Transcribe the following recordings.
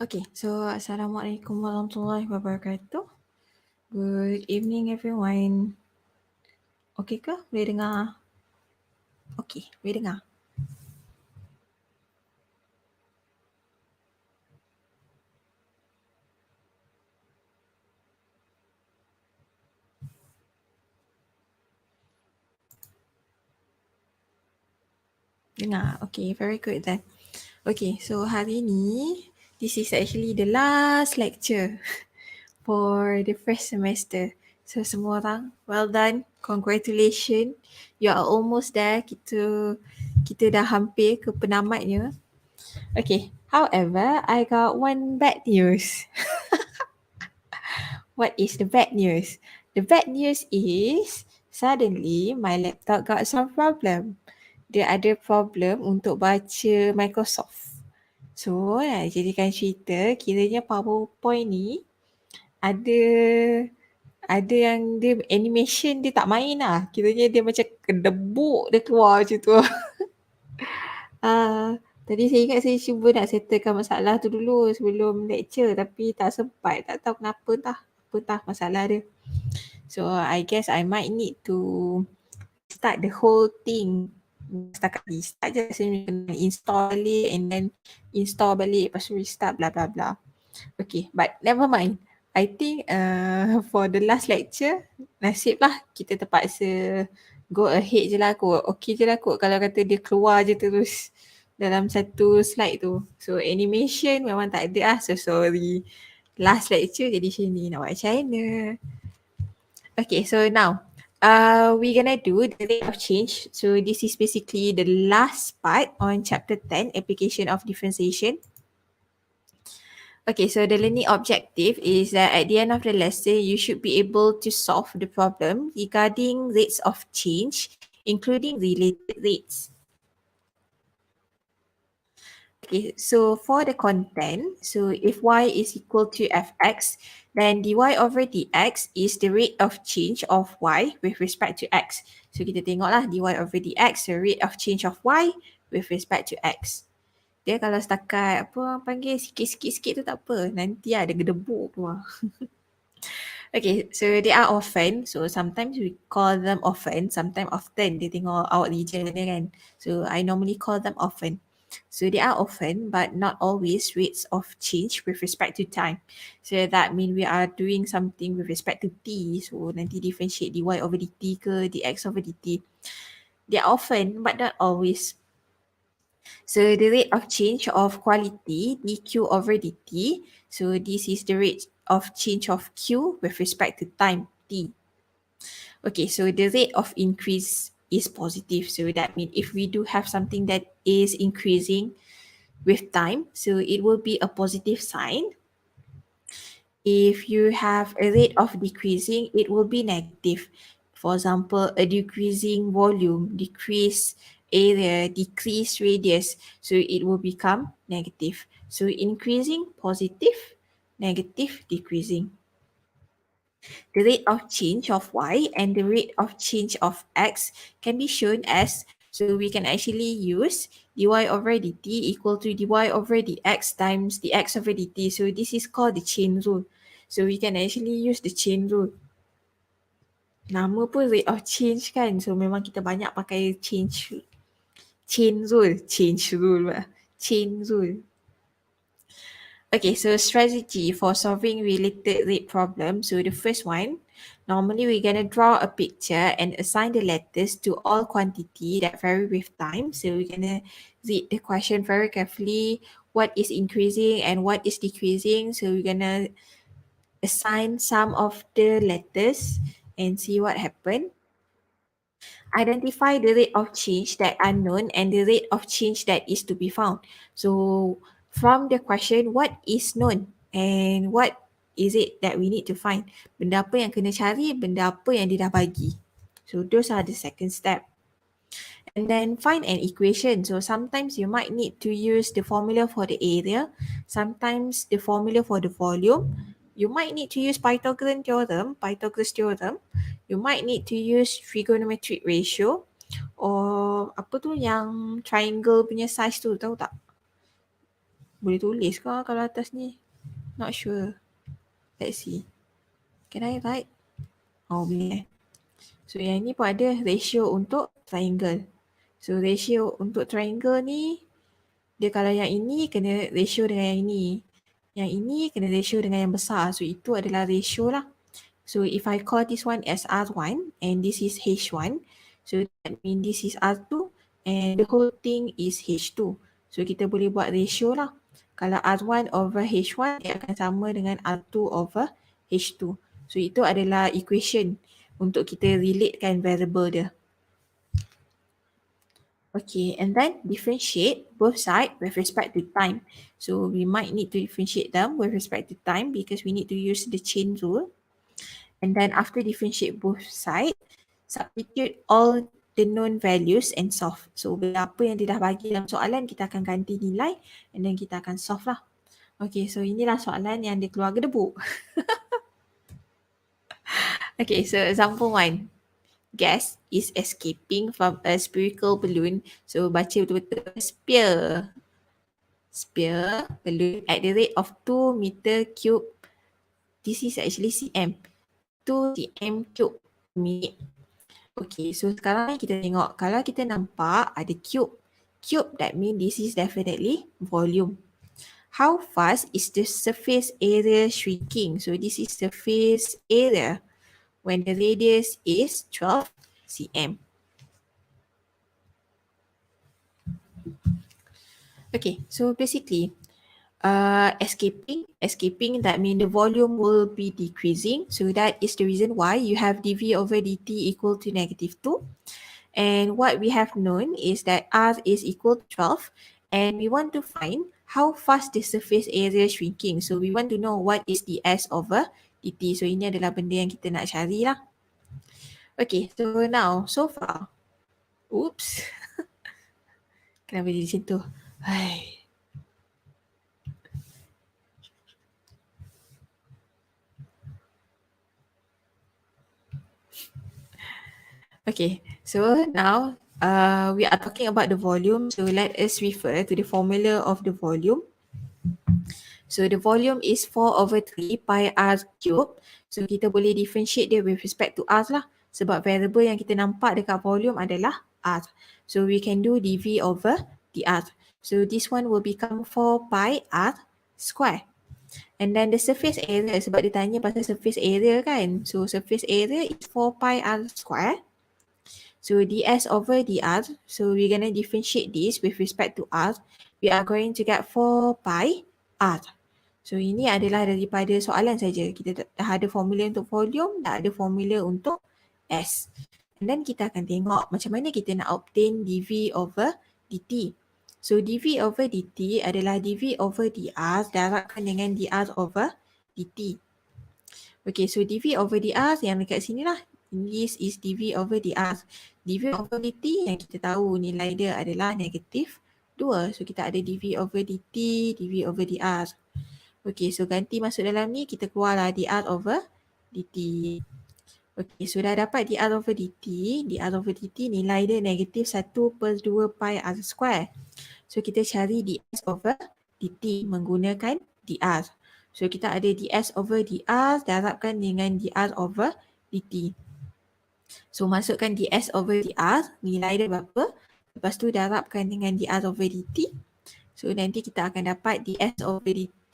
Okay, so Assalamualaikum warahmatullahi wabarakatuh. Good evening everyone. Okay ke? Boleh dengar? Okay, boleh dengar. Dengar. Okay, very good then. Okay, so hari ni, this is actually the last lecture for the first semester. So semua orang, well done. Congratulations. You are almost there. Kita dah hampir ke penamatnya. Okay, however, I got one bad news. What is the bad news? The bad news is suddenly my laptop got some problem. Dia ada problem untuk baca Microsoft. So, nak jadikan cerita, kiranya PowerPoint ni ada ada yang dia animation dia tak main lah. Kiranya dia macam kedebuk dia keluar macam tu. Tadi saya ingat saya cuba nak settlekan masalah tu dulu sebelum lecture tapi tak sempat. Tak tahu kenapa entah. Apa entah masalah dia. So I guess I might need to start the whole thing. Setakat restart je saya kena install balik and then install balik lepas tu restart bla bla bla. Okay, but never mind. I think for the last lecture, nasib lah kita terpaksa go ahead je lah kot. Okay je lah kot kalau kata dia keluar je terus dalam satu slide tu. So animation memang tak ada lah. So sorry. Last lecture jadi macam ni. Nak buat macam mana? Okay, so now we're gonna do the rate of change. So this is basically the last part on chapter 10, application of differentiation. Okay, so the learning objective is that at the end of the lesson, you should be able to solve the problem regarding rates of change, including related rates. Okay, so for the content, so if y is equal to fx, then dy over dx is the rate of change of y with respect to x. So kita tengoklah dy over dx, the rate of change of y with respect to x. Dia kalau setakat apa orang panggil sikit-sikit tu tak apa. Nanti ada gedebuk keluar. Okay, so they are often. So sometimes we call them often, sometimes often. Dia tengok awak region dia kan. So I normally call them often. So they are often, but not always, rates of change with respect to time. So that means we are doing something with respect to t. So nanti differentiate dy over dt ke dx over dt. They are often, but not always. So the rate of change of quality dq over dt. So this is the rate of change of q with respect to time t. Okay, so the rate of increase is positive. So that means if we do have something that is increasing with time, so it will be a positive sign. If you have a rate of decreasing, it will be negative. For example, a decreasing volume, decrease area, decrease radius, so it will become negative. So increasing, positive, negative, decreasing. The rate of change of y and the rate of change of x can be shown as, so we can actually use dy over dt equal to dy over dx times dx over dt. So this is called the chain rule. So we can actually use the chain rule. Nama pun rate of change kan. So memang kita banyak pakai chain rule. Okay, so strategy for solving related rate problems. So the first one, normally we're going to draw a picture and assign the letters to all quantity that vary with time. So we're going to read the question very carefully, what is increasing and what is decreasing. So we're going to assign some of the letters and see what happened. Identify the rate of change that are known and the rate of change that is to be found. So from the question, what is known and what is it that we need to find? Benda apa yang kena cari, benda apa yang dia dah bagi. So those are the second step. And then find an equation. So sometimes you might need to use the formula for the area, sometimes the formula for the volume. You might need to use Pythagorean theorem, Pythagoras theorem. You might need to use trigonometric ratio or apa tu yang triangle punya size tu, tahu tak? Boleh tulis ke kalau atas ni? Not sure. Let's see. Can I write? Oh, boleh. So yang ni pun ada ratio untuk triangle. So ratio untuk triangle ni, dia kalau yang ini kena ratio dengan yang ini. Yang ini kena ratio dengan yang besar. So itu adalah ratio lah. So if I call this one as R1 and this is H1, so that means this is R2 and the whole thing is H2. So kita boleh buat ratio lah. Kalau R1 over H1, dia akan sama dengan R2 over H2. So itu adalah equation untuk kita relatekan variable dia. Okay, and then differentiate both sides with respect to time. So we might need to differentiate them with respect to time because we need to use the chain rule. And then after differentiate both sides, substitute all the known values and solve. So apa yang dia dah bagi dalam soalan, kita akan ganti nilai and then kita akan solve lah. Okay, so inilah soalan yang dia keluar gedebuk. Okay, so example 1. Gas is escaping from a spherical balloon. So baca betul-betul. Sphere balloon at the rate of 2 meter cube. This is actually cm. 2 cm cube minute. Okay, so sekarang kita tengok. Kalau kita nampak ada cube. Cube, that means this is definitely volume. How fast is the surface area shrinking? So this is surface area when the radius is 12 cm. Okay, so basically, escaping, that means the volume will be decreasing. So that is the reason why you have dv over dt equal to -2. And what we have known is that R is equal to 12 and we want to find how fast the surface area shrinking. So we want to know what is the S over dt. So ini adalah benda yang kita nak cari lah. Okay, so now, so far. Oops. Kenapa jadi macam tu? Hai. Okay, so now we are talking about the volume. So let us refer to the formula of the volume. So the volume is 4 over 3 pi r cube. So kita boleh differentiate dia with respect to r lah. Sebab variable yang kita nampak dekat volume adalah r. So we can do dv over dr. So this one will become 4 pi r square. And then the surface area, sebab dia tanya pasal surface area kan. So surface area is 4 pi r square. So ds over dr, so we're going to differentiate this with respect to r. We are going to get 4 pi r. So ini adalah daripada soalan saja. Kita dah ada formula untuk volume, dah ada formula untuk S. And then kita akan tengok macam mana kita nak obtain dv over dt. So dv over dt adalah dv over dr darabkan dengan dr over dt. Okay, so dv over dr yang dekat sini lah. This is dv over dr. dv over dt yang kita tahu nilai dia adalah -2. So kita ada dv over dt, dv over dr. Okay, so ganti masuk dalam ni, kita keluarlah dr over dt. Okay, so dah dapat dr over dt. dr over dt nilai dia -1/2 pi r square. So kita cari ds over dt menggunakan dr. So kita ada ds over dr darabkan dengan dr over dt. So masukkan ds over dr, nilai dia berapa? Lepas tu darabkan dengan dr over dt. So nanti kita akan dapat ds over dt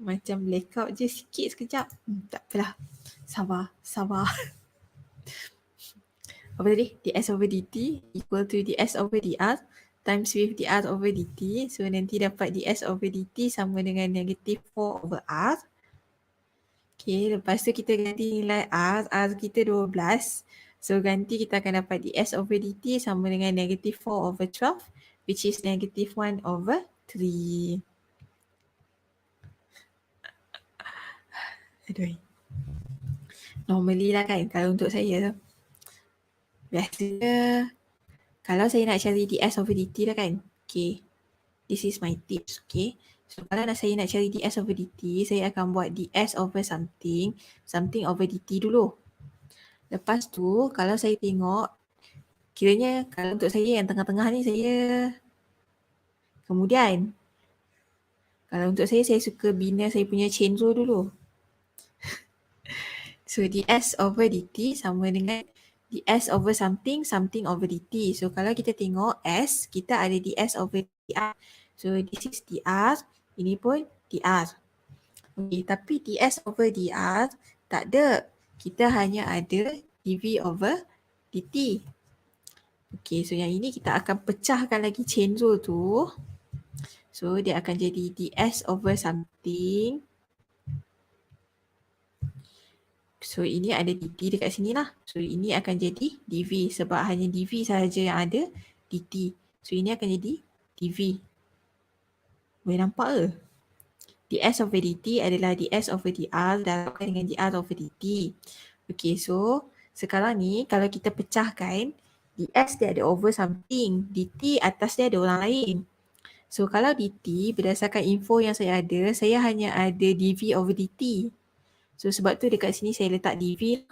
macam blackout je sikit sekejap. Tak apalah. Sabar. Apa tadi? ds over dt equal to ds over dr times with dr over dt. So nanti dapat ds over dt sama dengan -4 over r. Okay, lepas tu kita ganti nilai r. R kita 12. So ganti kita akan dapat ds over dt sama dengan -4 over 12 which is -1 over 3. Aduh. Normally lah kan kalau untuk saya. Biasanya kalau saya nak cari ds over dt lah kan. Okay. This is my tips. Okay. So kalau saya nak cari ds over dt, saya akan buat ds over something over dt dulu. Lepas tu kalau saya tengok, kiranya kalau untuk saya yang tengah-tengah ni saya kemudian. Kalau untuk saya suka bina saya punya chainsaw dulu. So ds over dt sama dengan ds over something, something over dt. So kalau kita tengok s, kita ada ds over dr. So this is dr, ini pun dr. Okay, tapi ds over dr tak ada. Kita hanya ada dv over dt. Okay, so yang ini kita akan pecahkan lagi chainsaw tu. So dia akan jadi ds over something. So ini ada dt dekat sini lah. So ini akan jadi dv sebab hanya dv sahaja yang ada dt. So ini akan jadi dv. Boleh nampak ke? ds over dt adalah ds over dr darabkan dengan dr over dt. Okay, so sekarang ni kalau kita pecahkan, ds dia ada over something, dt atas dia ada orang lain. So kalau dt berdasarkan info yang saya ada, saya hanya ada dv over dt. So sebab tu dekat sini saya letak dv.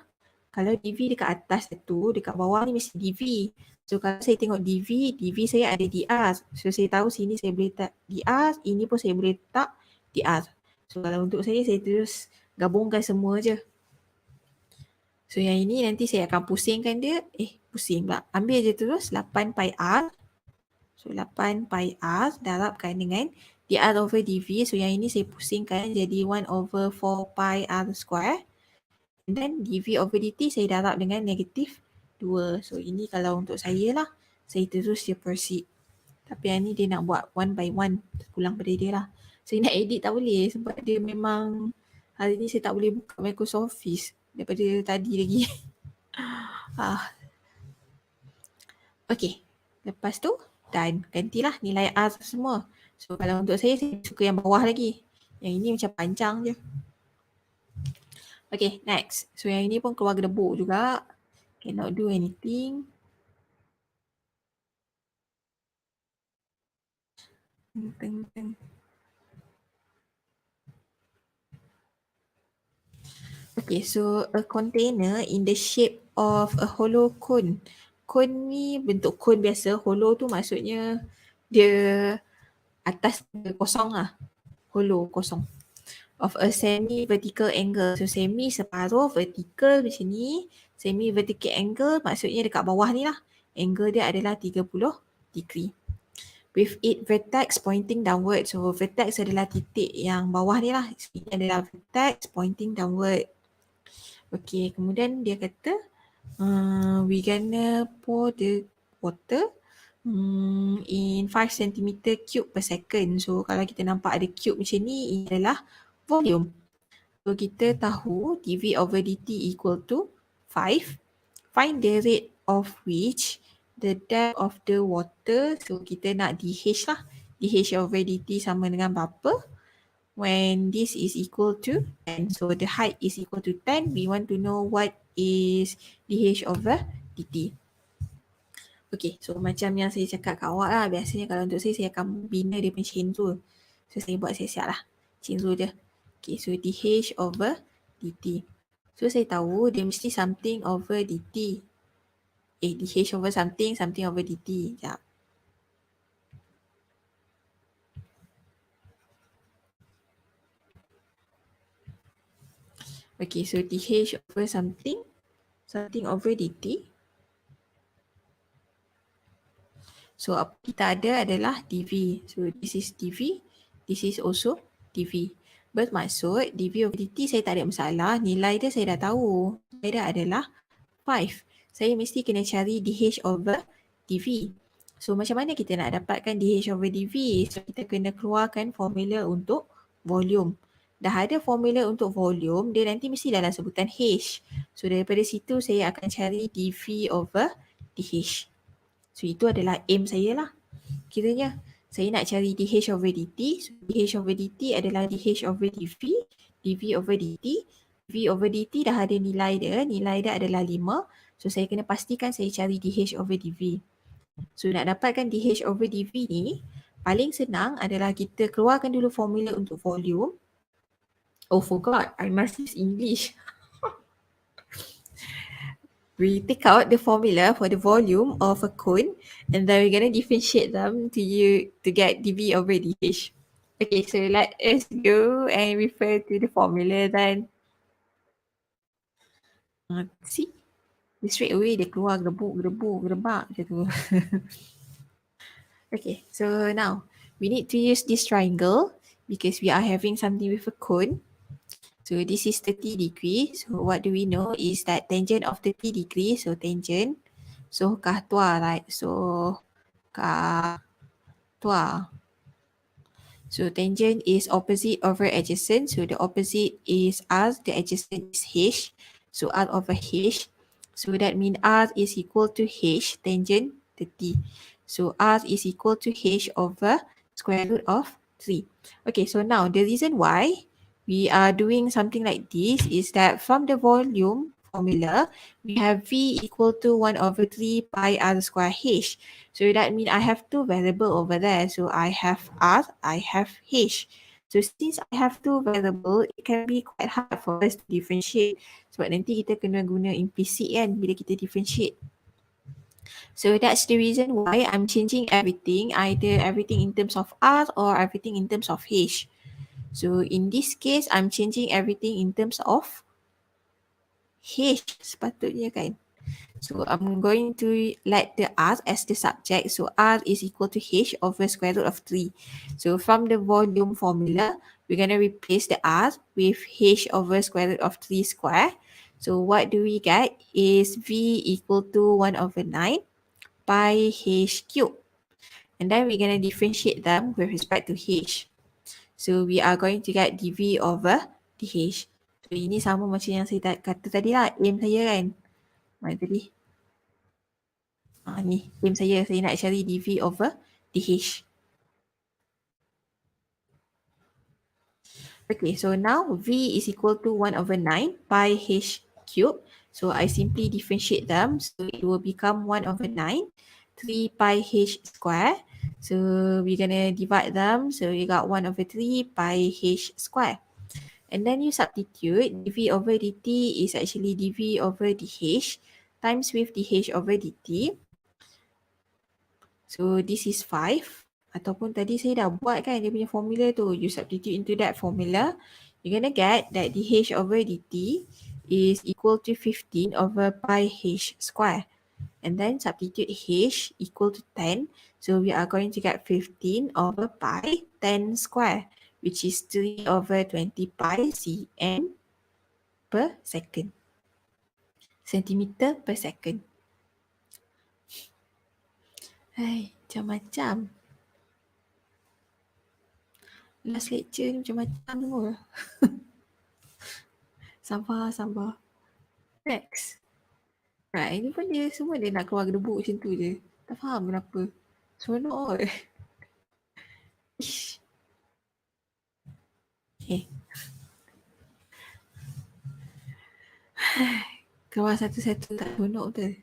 Kalau dv dekat atas tu, dekat bawah ni mesti dv. So kalau saya tengok dv saya ada dr. So saya tahu sini saya boleh letak dr, ini pun saya boleh letak dr. So kalau untuk saya terus gabungkan semua je. So yang ini nanti saya akan pusingkan dia. Pusing pula. Ambil je terus 8 pi r. So 8 pi r darabkan dengan dr over dv. So yang ini saya pusingkan jadi 1 over 4 pi r square. And then dv over dt saya darab dengan negatif 2. So ini kalau untuk saya lah. Saya terus dia proceed. Tapi yang ni dia nak buat 1 by 1. Pulang pada dia lah. Saya nak edit tak boleh sebab dia memang hari ni saya tak boleh buka Microsoft Office daripada tadi lagi. Okay. Lepas tu dan gantilah nilai R semua. So kalau untuk saya suka yang bawah lagi. Yang ini macam panjang je. Okay, next. So yang ini pun keluar gedebuk juga. Cannot do anything. Okay, so a container in the shape of a hollow cone. Cone ni bentuk cone biasa. Hollow tu maksudnya dia atas kosong lah. Hollow, kosong. Of a semi-vertical angle. So semi separuh, vertical macam ni. Semi-vertical angle maksudnya dekat bawah ni lah. Angle dia adalah 30 degree. With it vertex pointing downward. So vertex adalah titik yang bawah ni lah. Ini adalah vertex pointing downward. Okay, kemudian dia kata we gonna pour the water in 5 cm cube per second. So kalau kita nampak ada cube macam ni, ini adalah volume. So kita tahu dv over dt equal to 5. Find the rate of which the depth of the water. So kita nak dh lah. dh over dt sama dengan berapa? When this is equal to 10. So the height is equal to 10. We want to know what is dh over dt. Okay, so macam yang saya cakap kat awak lah. Biasanya kalau untuk saya akan bina dia punya chainsaw. So saya buat siap-siap lah. Chainsaw dia. Okay, so dh over dt. So saya tahu dia mesti something over dt. Dh over something, something over dt. Sekejap. Okay, so dh over something, something over dt. So apa kita ada adalah dv. So this is dv, this is also dv. Bermaksud dv over dt saya tak ada masalah. Nilai dia saya dah tahu. Nilai dia adalah 5. Saya mesti kena cari dh over dv. So macam mana kita nak dapatkan dh over dv? So kita kena keluarkan formula untuk volume. Dah ada formula untuk volume, dia nanti mesti dalam sebutan H. So daripada situ saya akan cari dv over dh. So itu adalah aim saya lah. Kiranya saya nak cari dh over dt. So dh over dt adalah dh over dv. dv over dt. dv over dt dah ada nilai dia. Nilai dia adalah 5. So saya kena pastikan saya cari dh over dv. So nak dapatkan dh over dv ni, paling senang adalah kita keluarkan dulu formula untuk volume. Oh, forgot. I must use English. We take out the formula for the volume of a cone and then we're going to differentiate them to get dV over dH. Okay, so let us go and refer to the formula then. See? Straight away dia keluar gerebak macam tu. Okay, so now we need to use this triangle because we are having something with a cone. So this is 30 degrees. So what do we know is that tangent of 30 degrees, so tangent, so kah tua, right? So kah tua. So tangent is opposite over adjacent. So the opposite is R, the adjacent is H. So R over H. So that means R is equal to H, tangent 30. So R is equal to H over square root of 3. Okay, so now the reason why we are doing something like this is that from the volume formula, we have V equal to 1 over 3 pi R square H. So that means I have two variable over there. So I have R, I have H. So since I have two variable, it can be quite hard for us to differentiate. Sebab nanti kita kena guna implicit kan bila kita differentiate. So that's the reason why I'm changing everything, either everything in terms of R or everything in terms of H. So in this case, I'm changing everything in terms of H sepatutnya kan. So I'm going to let the R as the subject. So R is equal to H over square root of 3. So from the volume formula, we're going to replace the R with H over square root of 3 square. So what do we get is V equal to 1 over 9 pi H cube. And then we're going to differentiate them with respect to H. So we are going to get dV over dH. So ini sama macam yang saya kata tadi lah, aim saya kan. Mana tadi? Ni aim saya nak cari dV over dH. Okay, so now V is equal to 1 over 9 pi H cube. So I simply differentiate them. So it will become 1 over 9, 3 pi H square. So we're going to divide them. So you got 1 over 3 pi H square. And then you substitute dV over dt is actually dV over dH times with dH over dt. So this is 5. Ataupun tadi saya dah buat kan dia punya formula tu. You substitute into that formula. You're going to get that dH over dt is equal to 15 over pi H square. And then substitute H equal to 10. So we are going to get 15 over pi 10 square, which is 3 over 20 pi cm per second. Centimeter per second. Hai, macam-macam. Last lecture ni macam-macam semua. Sabar. Next. Right, ni pun dia semua dia nak keluar gedebuk macam tu je. Tak faham kenapa. Seronok kot. Ish. Okay. Keluar satu-satu tak seronok betul.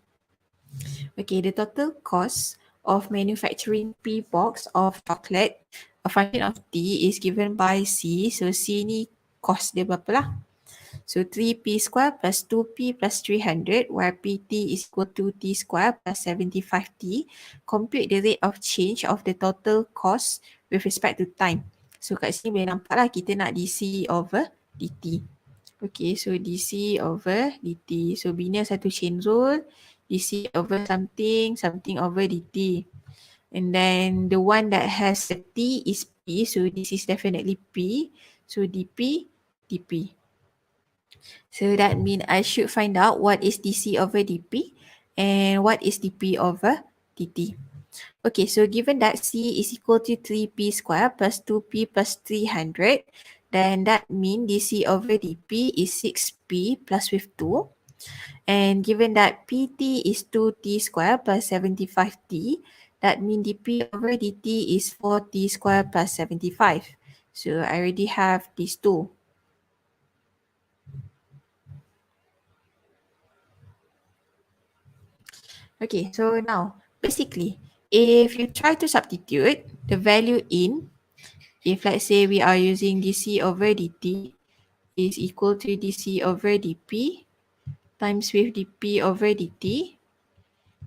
Okay, the total cost of manufacturing P box of chocolate, a function of T is given by C. So C ni cost dia berapa lah? So 3P square plus 2P plus 300 where PT is equal to T square plus 75T. Compute the rate of change of the total cost with respect to time. So kat sini boleh nampak lah kita nak DC over DT. Okay, so DC over DT. So bina satu chain rule, DC over something over DT. And then the one that has a T is P, so this is definitely P. So DP, DP. So that means I should find out what is DC over DP and what is DP over DT. Okay, so given that C is equal to 3P square plus 2P plus 300, then that means DC over DP is 6P plus with 2. And given that PT is 2T square plus 75T, that means dP over dt is 4T square plus 75. So I already have these two. Okay, so now basically, if you try to substitute the value in, if let's say we are using dC over dt is equal to dC over dP times with dp over dt.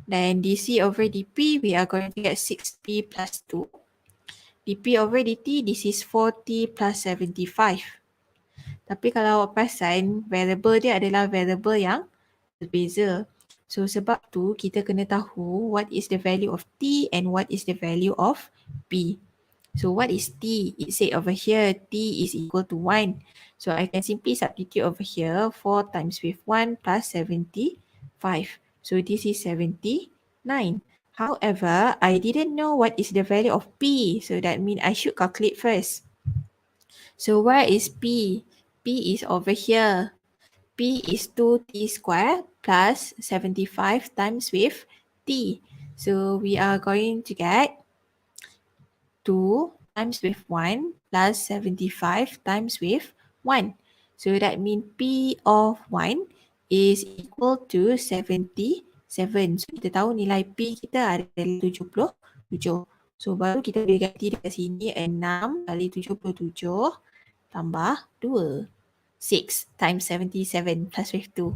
Then dc over dp, we are going to get 6p plus 2. dp over dt, this is 40 plus 75. Tapi kalau awak perasan, variable dia adalah variable yang berbeza. So sebab tu kita kena tahu what is the value of t and what is the value of p. So what is t? It said over here t is equal to 1. So I can simply substitute over here 4 times with 1 plus 75. So this is 79. However, I didn't know what is the value of p. So that means I should calculate first. So where is p? P is over here. P is 2t squared plus 75 times with t. So we are going to get 2 times with 1 plus 75 times with 1. So that means P of 1 is equal to 77. So kita tahu nilai P kita adalah 77. So baru kita boleh ganti dekat sini 6 kali 77 tambah 2. 6 times 77 plus with 2.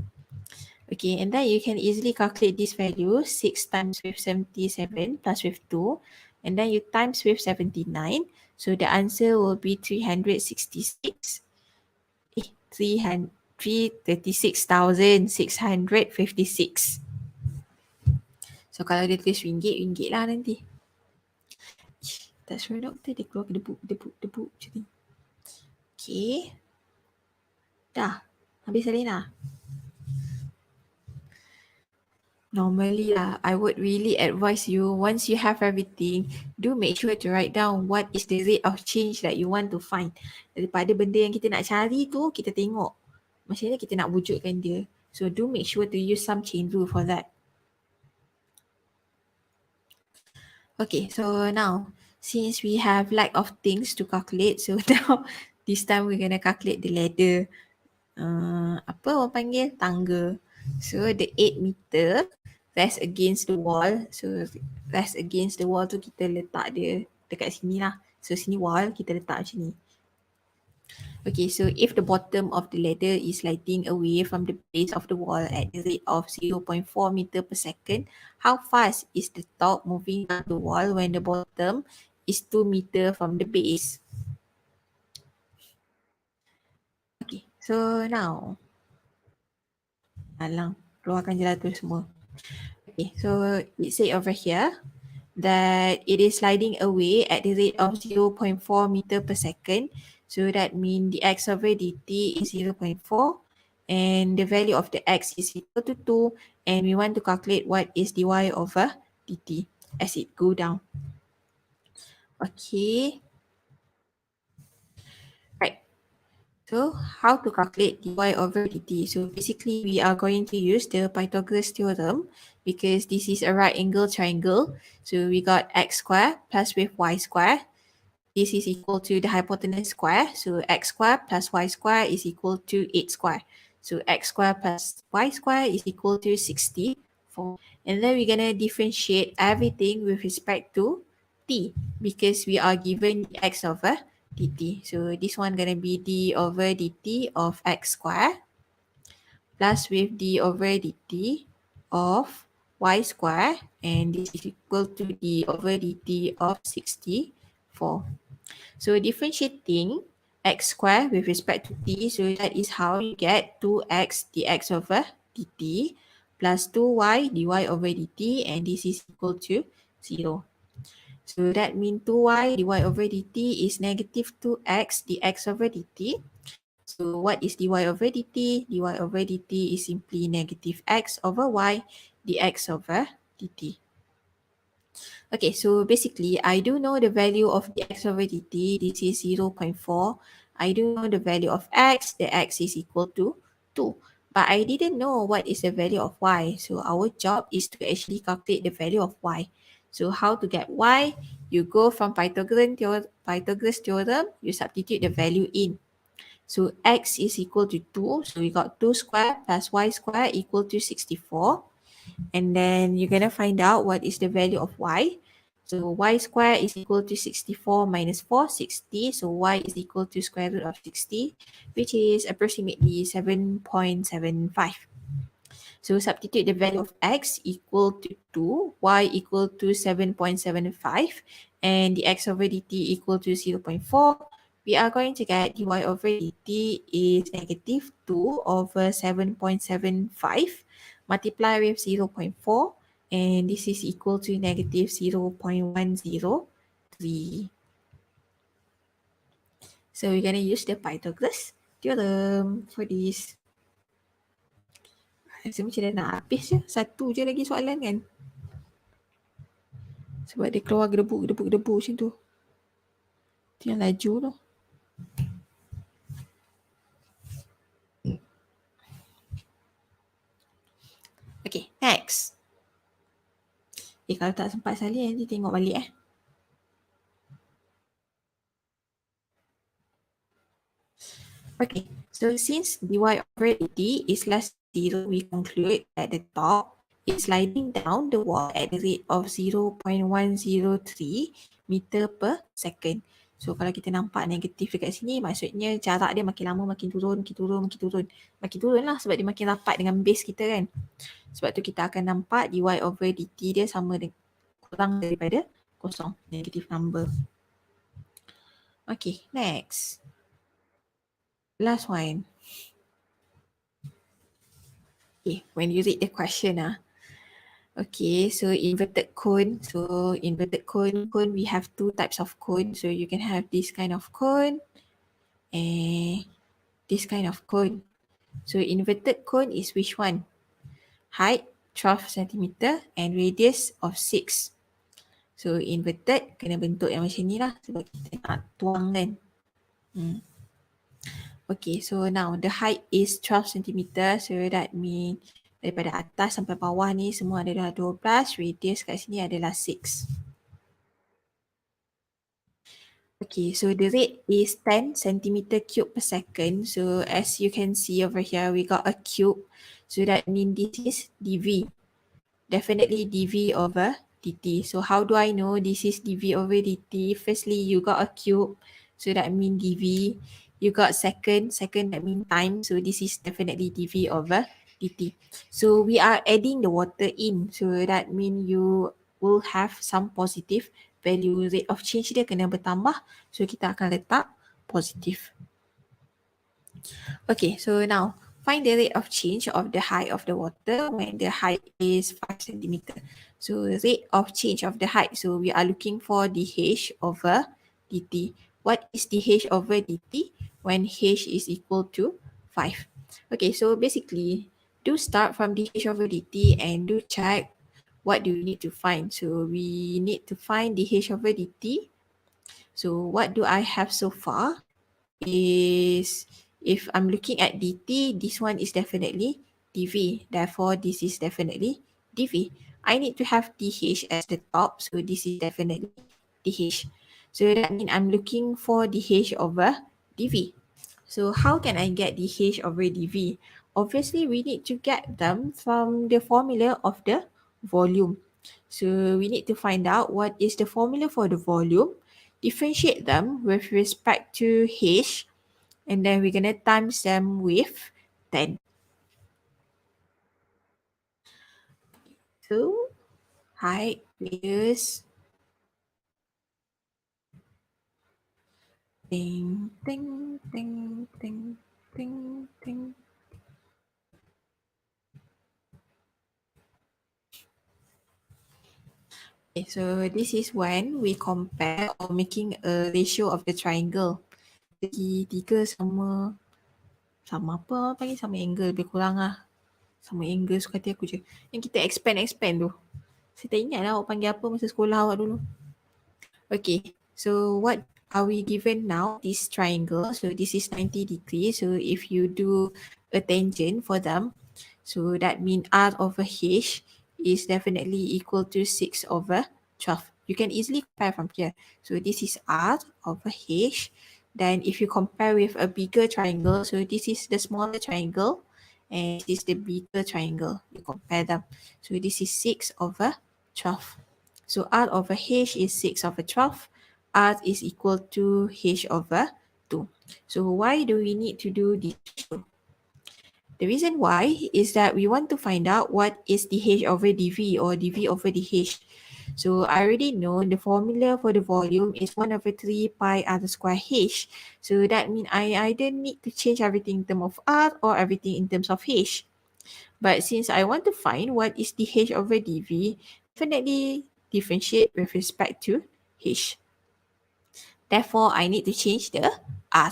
Okay, and then you can easily calculate this value, 6 times with 77 plus with 2, and then you times with 79. So the answer will be 366. 336,656. So kalau dia tulis ringgit, ringgit lah nanti. Tak suruh doktor, dia keluar debu macam ni. Okay. Dah. Habis Alina? Normally I would really advise you, once you have everything, do make sure to write down what is the rate of change that you want to find. Daripada benda yang kita nak cari tu, kita tengok macam mana kita nak wujudkan dia. So do make sure to use some chain rule for that. Okay, so now since we have lack of things to calculate, so now this time we're gonna calculate the ladder. Apa orang panggil? Tangga. So the 8 meter rest against the wall. So rest against the wall tu kita letak dia dekat sini lah. So sini wall, kita letak macam ni. Okay, so if the bottom of the ladder is sliding away from the base of the wall at the rate of 0.4 meter per second, how fast is the top moving down the wall when the bottom is 2 meter from the base? Okay, so now alang, keluarkan je lah tu semua. Okay, so it say over here that it is sliding away at the rate of 0.4 meter per second. So that means the x over dt is 0.4 and the value of the x is equal to 2, and we want to calculate what is dy over dt as it go down. Okay. Right. So how to calculate dy over dt? So basically we are going to use the Pythagoras theorem because this is a right angle triangle. So we got x squared plus with y squared. This is equal to the hypotenuse square. So x squared plus y squared is equal to 8 squared. So x squared plus y squared is equal to 64. And then we're going to differentiate everything with respect to t because we are given x over dt. So this one going to be d over dt of x squared plus with d over dt of y squared, and this is equal to d over dt of 64. So differentiating x squared with respect to t, so that is how you get 2x dx over dt plus 2y dy over dt, and this is equal to 0. So that means 2y dy over dt is negative 2x dx over dt. So what is dy over dt? dy over dt is simply negative x over y dx over dt. Okay, so basically I do know the value of dx over dt. This is 0.4. I do know the value of x. The x is equal to 2. But I didn't know what is the value of y. So our job is to actually calculate the value of y. So how to get y? You go from Pythagoras theorem, you substitute the value in. So x is equal to 2. So we got 2 squared plus y squared equal to 64. And then you're going to find out what is the value of y. So y squared is equal to 64 minus 4, 60. So y is equal to square root of 60, which is approximately 7.75. So substitute the value of x equal to 2, y equal to 7.75, and the x over dt equal to 0.4. We are going to get dy over dt is negative 2 over 7.75 multiplied with 0.4, and this is equal to negative 0.103. So we're going to use the Pythagoras theorem for this. Rasa macam dah nak habis je. Satu je lagi soalan kan. Sebab dia keluar gedebuk-gedebuk macam tu. Itu yang laju tu. Okay, next. Kalau tak sempat salin, nanti tengok balik Okay, so since dy over dt is less than 0, we conclude at the top is sliding down the wall at the rate of 0.103 meter per second. So kalau kita nampak negatif dekat sini, maksudnya jarak dia makin lama makin turun, makin turun, makin turun. Makin turun lah sebab dia makin rapat dengan base kita kan. Sebab tu kita akan nampak dy over dt dia sama dengan kurang daripada kosong, negative number. Okay, next. Last one. Okay, when you read the question, okay, so inverted cone. So inverted cone, we have two types of cone. So you can have this kind of cone and this kind of cone. So inverted cone is which one? Height 12 cm and radius of 6. So inverted kena bentuk yang macam ni lah sebab kita nak tuang kan. Okay, so now the height is 12 cm. So that means daripada atas sampai bawah ni semua adalah 12. Radius kat sini adalah 6. Okay, so the rate is 10 centimeter cube per second. So as you can see over here, we got a cube. So that means this is dv. Definitely dv over dt. So how do I know this is dv over dt? Firstly, you got a cube. So that means dv. You got second that means time. So this is definitely dv over dt. So we are adding the water in. So that means you will have some positive value. Rate of change dia kena bertambah. So kita akan letak positive. Okay, so now find the rate of change of the height of the water when the height is 5 centimeter. So rate of change of the height. So we are looking for dH over dt. What is dH over dt when h is equal to 5? Okay, so basically do start from dH over dt and do check what do we need to find. So we need to find dH over dt. So what do I have so far is, if I'm looking at dt, this one is definitely dv. Therefore, this is definitely dv. I need to have dh as the top. So this is definitely dh. So that means I'm looking for dh over dv. So how can I get dh over dv? Obviously, we need to get them from the formula of the volume. So we need to find out what is the formula for the volume, differentiate them with respect to h, and then we're going to times them with 10. So, height is ting, ting, ting, ting, ting, ting. Okay, so this is when we compare or making a ratio of the triangle. Segi tiga sama apa panggil, sama angle, lebih kurang lah. Sama angle, suka hati aku je. Yang kita expand tu. Saya tak ingat lah awak panggil apa masa sekolah awak dulu. Okay, so what are we given now? This triangle. So this is 90 degrees. So if you do a tangent for them, so that means r over h is definitely equal to 6 over 12. You can easily compare from here. So this is r over h. Then if you compare with a bigger triangle, so this is the smaller triangle and this is the bigger triangle. You compare them. So this is 6 over 12. So r over h is 6 over 12. R is equal to h over 2. So why do we need to do this ratio? The reason why is that we want to find out what is dH over dV or dV over dH. So I already know the formula for the volume is 1 over 3 pi r square h. So that means I either need to change everything in terms of r or everything in terms of h. But since I want to find what is dH over dV, definitely differentiate with respect to h. Therefore, I need to change the r.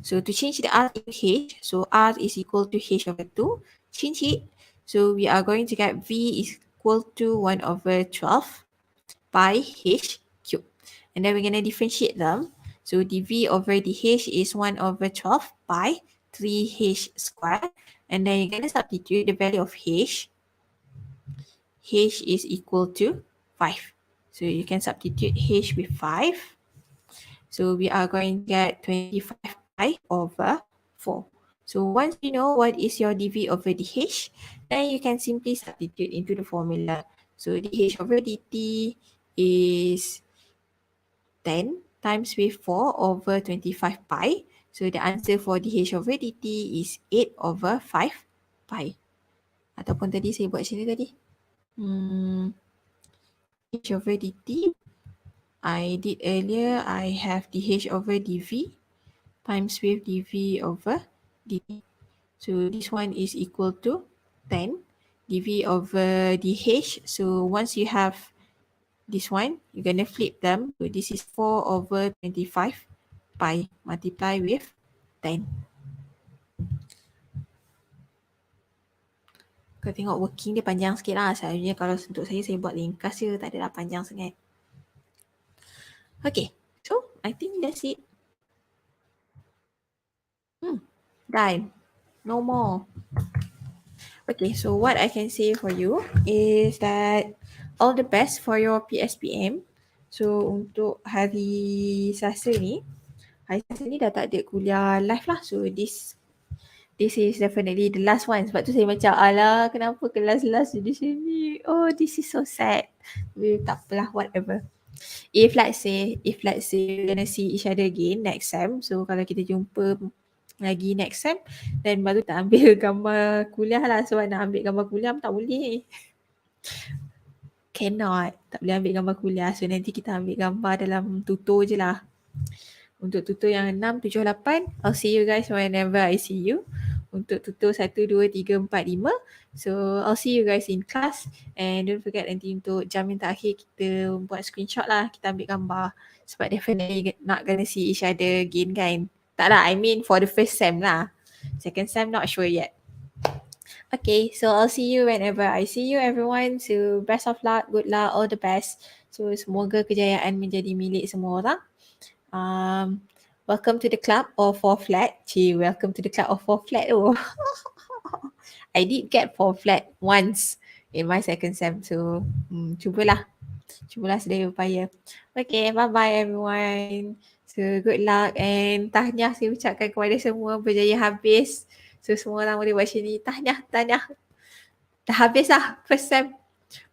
So to change the r into h, so r is equal to h over 2. Change it. So we are going to get v is equal to 1 over 12 pi h cubed. And then we're going to differentiate them. So dv over dh is 1 over 12 pi 3h squared. And then you're going to substitute the value of h. H is equal to 5. So you can substitute h with 5. So we are going to get 25 pi over 4. So once you know what is your dv over dh, then you can simply substitute into the formula. So dh over dt is 10 times with 4 over 25 pi. So the answer for dh over dt is 8 over 5 pi. Ataupun tadi saya buat sini tadi. dh over dt, I did earlier, I have dh over dv times with dv over dt. So this one is equal to 10 dv over dh. So once you have this one, you're going to flip them. So this is 4 over 25 pi multiply with 10. Kau tengok working dia panjang sikit lah. Sebenarnya kalau untuk saya buat ringkas je, tak adalah panjang sangat. Okay, so I think that's it. Done. No more. Okay, so what I can say for you is that all the best for your PSPM. So untuk hari Selasa ni dah tak ada kuliah live lah. So this is definitely the last one. Sebab tu saya macam, alah kenapa kelas last di sini? Oh, this is so sad. Tak apalah, whatever. If let's say we're gonna see each other again next sem, so kalau kita jumpa lagi next sem, then baru tak ambil gambar kuliah lah. Sebab nak ambil gambar kuliah tak boleh. Cannot. Tak boleh ambil gambar kuliah. So nanti kita ambil gambar dalam tutor je lah. Untuk tutor yang 6, 7, 8, I'll see you guys whenever I see you. Untuk tutor 1, 2, 3, 4, 5. So I'll see you guys in class. And don't forget nanti untuk jam yang terakhir kita buat screenshot lah. Kita ambil gambar. Sebab definitely not gonna see each other again kan. Tak lah, I mean for the first sem lah. Second sem not sure yet. Okay, so I'll see you whenever I see you everyone. So best of luck, good luck, all the best. So semoga kejayaan menjadi milik semua orang. Welcome to the club of 4 flat. Welcome to the club of 4 flat. Oh, I did get 4 flat once in my second sem. So cubalah sedaya upaya. Okay, bye-bye everyone. So good luck and tahniah saya ucapkan kepada semua berjaya habis. So semua orang boleh buat macam ni. Tahniah. Dah habis lah first sem.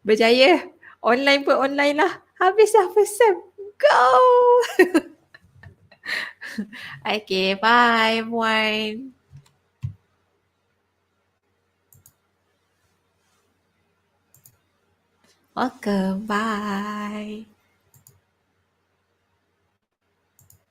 Berjaya. Online pun online lah. Habis lah first sem. Go! Okay, bye everyone. Welcome, bye.